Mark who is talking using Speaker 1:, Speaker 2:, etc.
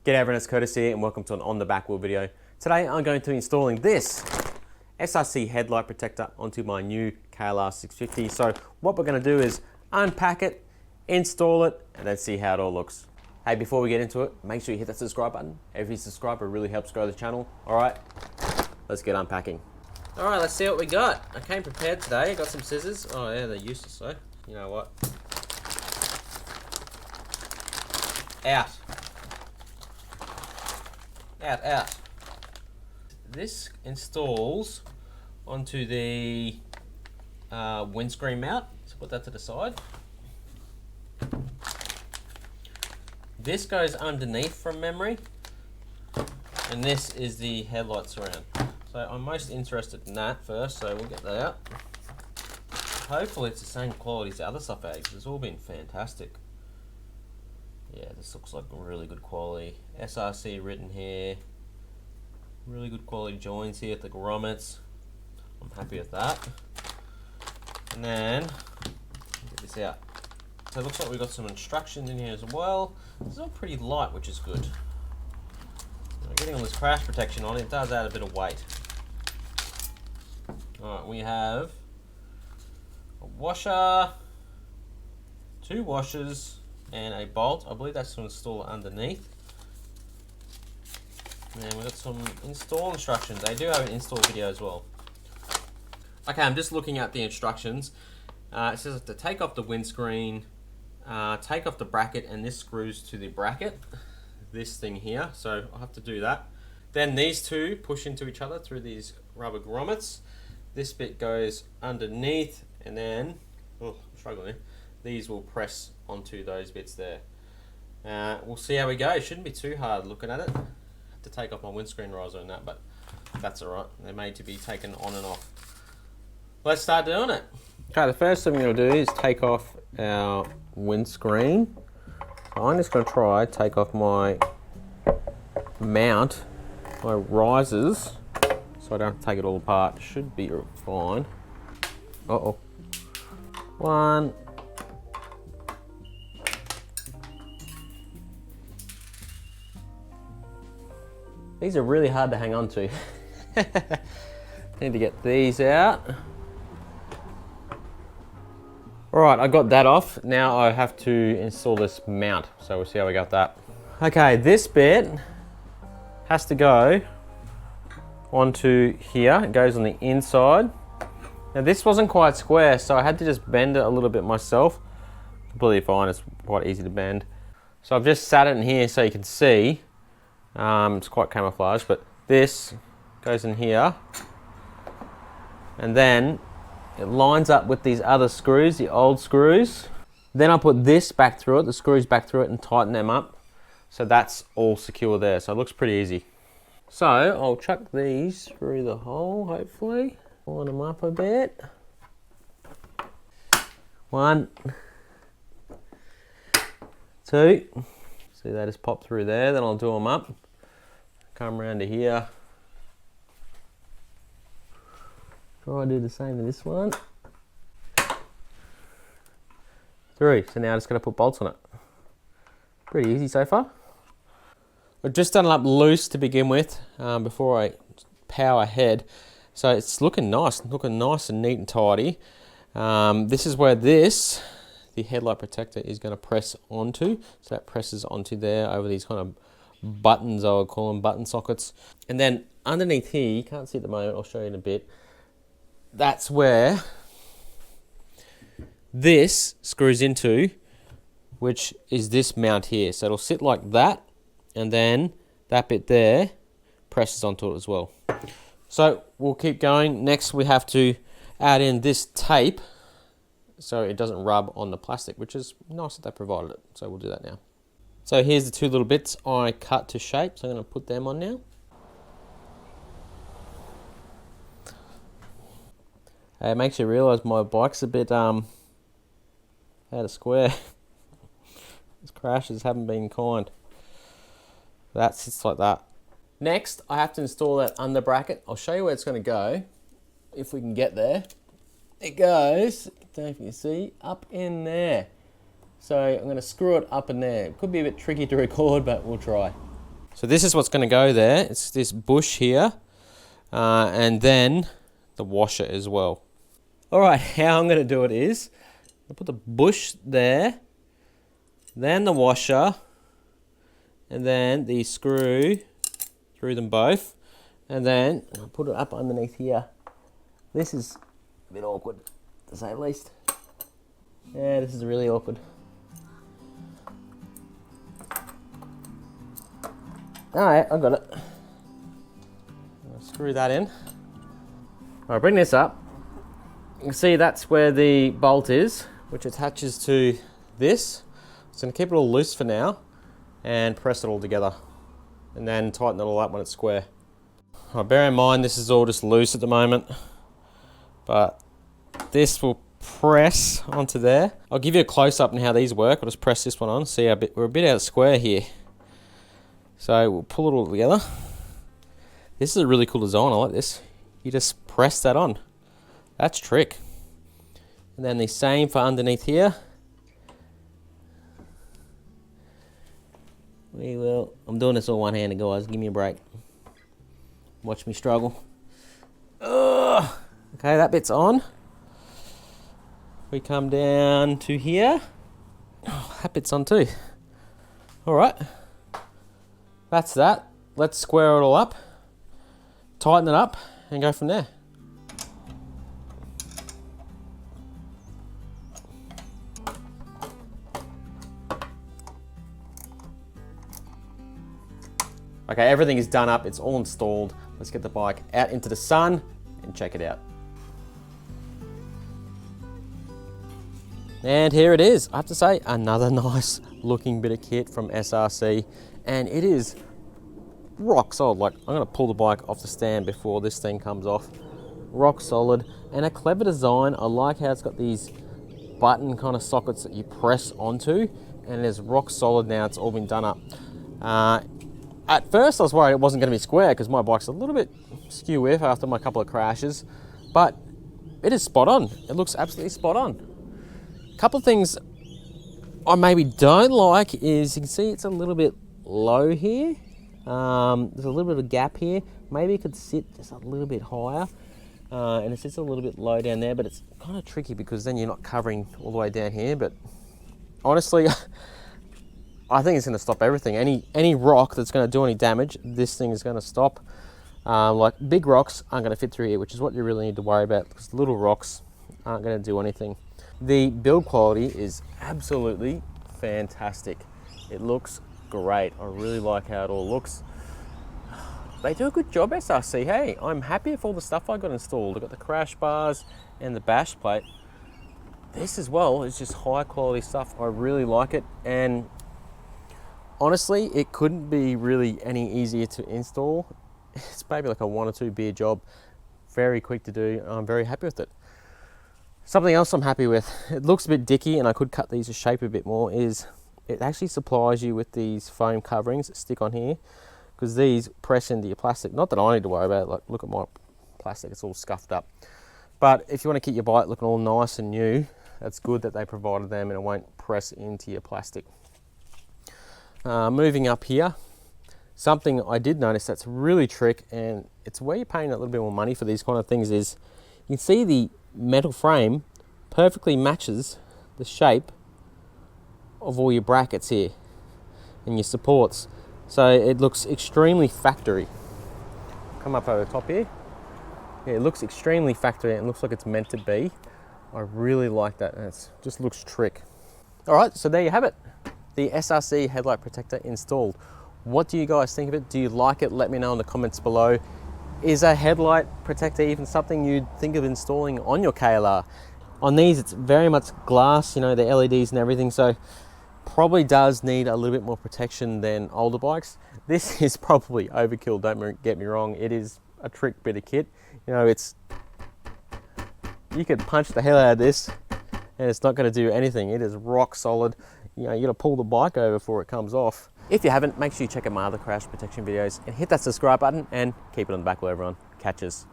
Speaker 1: G'day everyone, it's Curtis here and welcome to an On The Back Wheel video. Today I'm going to be installing this SRC headlight protector onto my new KLR650. So what we're going to do is unpack it, install it, and then see how it all looks. Hey, before we get into it, make sure you hit that subscribe button. Every subscriber really helps grow the channel. Alright, let's get unpacking. Alright, let's see what we got. I came prepared today, I got some scissors. Oh yeah, they're useless though. You know what? Out. Out. This installs onto the windscreen mount, so put that to the side. This goes underneath from memory, and this is the headlight surround. So I'm most interested in that first, so we'll get that out. Hopefully it's the same quality as the other stuff out, because it's all been fantastic. Yeah, this looks like really good quality. SRC written here. Really good quality joints here at the grommets. I'm happy with that. And then, get this out. So it looks like we've got some instructions in here as well. This is all pretty light, which is good. Now, getting all this crash protection on it does add a bit of weight. Alright, we have a washer, 2 washers, and a bolt. I believe that's to install underneath. And we've got some install instructions. They do have an install video as well. Okay, I'm just looking at the instructions. It says to take off the windscreen, take off the bracket, and this screws to the bracket, this thing here, so I'll have to do that. Then these two push into each other through these rubber grommets. This bit goes underneath, and then, oh, I'm struggling here. These will press onto those bits there. We'll see how we go. It shouldn't be too hard looking at it. I have to take off my windscreen riser and that, but that's alright. They're made to be taken on and off. Let's start doing it. Okay, the first thing we're going to do is take off our windscreen. So I'm just going to try take off my mount, my risers, so I don't have to take it all apart. Should be fine. Uh-oh. 1. These are really hard to hang on to. Need to get these out. Alright, I got that off. Now I have to install this mount. So we'll see how we got that. Okay, this bit has to go onto here. It goes on the inside. Now this wasn't quite square, so I had to just bend it a little bit myself. Completely fine, it's quite easy to bend. So I've just sat it in here so you can see. It's quite camouflaged, but this goes in here, and then it lines up with these other screws, the old screws. Then I put this back through it, the screws back through it, and tighten them up. So that's all secure there, so it looks pretty easy. So I'll chuck these through the hole, hopefully. Line them up a bit. 1, 2. See, they just pop through there, then I'll do them up. Come around to here. Try to do the same to this one. 3. So now I just got to put bolts on it. Pretty easy so far. I've just done it up loose to begin with before I power ahead. So it's looking nice and neat and tidy. This is where the headlight protector is going to press onto. So that presses onto there over these kind of buttons, I would call them, button sockets. And then underneath here, you can't see at the moment, I'll show you in a bit. That's where this screws into, which is this mount here. So it'll sit like that, and then that bit there presses onto it as well. So we'll keep going. Next we have to add in this tape so it doesn't rub on the plastic, which is nice that they provided it. So we'll do that now. So here's the 2 little bits I cut to shape, so I'm going to put them on now. It makes you realise my bike's a bit out of square. These crashes haven't been kind. That sits like that. Next, I have to install that under bracket. I'll show you where it's going to go, if we can get there. It goes, I don't know if you can see, up in there. So I'm going to screw it up in there. It could be a bit tricky to record, but we'll try. So this is what's going to go there. It's this bush here, and then the washer as well. All right, how I'm going to do it is, I'll put the bush there, then the washer, and then the screw through them both, and then I'll put it up underneath here. This is a bit awkward, to say the least. Yeah, this is really awkward. Alright, I got it. I'll screw that in. I'll bring this up. You can see that's where the bolt is, which attaches to this. It's going to keep it all loose for now and press it all together, and then tighten it all up when it's square. Right, bear in mind this is all just loose at the moment, but this will press onto there. I'll give you a close-up on how these work. I'll just press this one on. See, we're a bit out of square here. So we'll pull it all together. This is a really cool design. I like this. You just press that on. That's trick. And then the same for underneath here. I'm doing this all one-handed, guys. Give me a break. Watch me struggle. Ugh. Okay, that bit's on. We come down to here. Oh, that bit's on too. All right. That's that. Let's square it all up, tighten it up, and go from there. Okay, everything is done up, it's all installed. Let's get the bike out into the sun and check it out. And here it is. I have to say, another nice looking bit of kit from SRC, and it is rock solid. Like, I'm gonna pull the bike off the stand before this thing comes off. Rock solid, and a clever design. I like how it's got these button kind of sockets that you press onto, and it is rock solid now. It's all been done up. At first I was worried it wasn't gonna be square because my bike's a little bit skew with after my couple of crashes, but it is spot on. It looks absolutely spot on. A couple of things I maybe don't like is, you can see it's a little bit low here. There's a little bit of a gap here. Maybe it could sit just a little bit higher, and it sits a little bit low down there, but it's kind of tricky because then you're not covering all the way down here. But honestly, I think it's going to stop everything. Any rock that's going to do any damage, this thing is going to stop. Like big rocks aren't going to fit through here, which is what you really need to worry about, because little rocks aren't going to do anything. The build quality is absolutely fantastic. It looks great. I really like how it all looks. They do a good job, SRC. Hey, I'm happy with all the stuff I got installed. I got the crash bars and the bash plate. This as well is just high quality stuff. I really like it, and honestly, it couldn't be really any easier to install. It's maybe like a 1 or 2 beer job. Very quick to do. I'm very happy with it. Something else I'm happy with, it looks a bit dicky and I could cut these to shape a bit more, is it actually supplies you with these foam coverings that stick on here, because these press into your plastic. Not that I need to worry about it. Like, look at my plastic, it's all scuffed up. But if you want to keep your bike looking all nice and new, that's good that they provided them and it won't press into your plastic. Moving up here, something I did notice that's really trick, and it's where you're paying a little bit more money for these kind of things, is you can see the metal frame perfectly matches the shape of all your brackets here and your supports. So it looks extremely factory. Come up over the top here. Yeah, it looks extremely factory and it looks like it's meant to be. I really like that, and it just looks trick. All right, so there you have it. The SRC headlight protector installed. What do you guys think of it? Do you like it? Let me know in the comments below. Is a headlight protector even something you'd think of installing on your KLR? On these, it's very much glass, you know, the LEDs and everything, so probably does need a little bit more protection than older bikes. This is probably overkill, don't get me wrong. It is a trick bit of kit. You know, you could punch the hell out of this and it's not going to do anything. It is rock solid. You know, you got to pull the bike over before it comes off. If you haven't, make sure you check out my other crash protection videos and hit that subscribe button and keep it on the back wheel, everyone. Catches.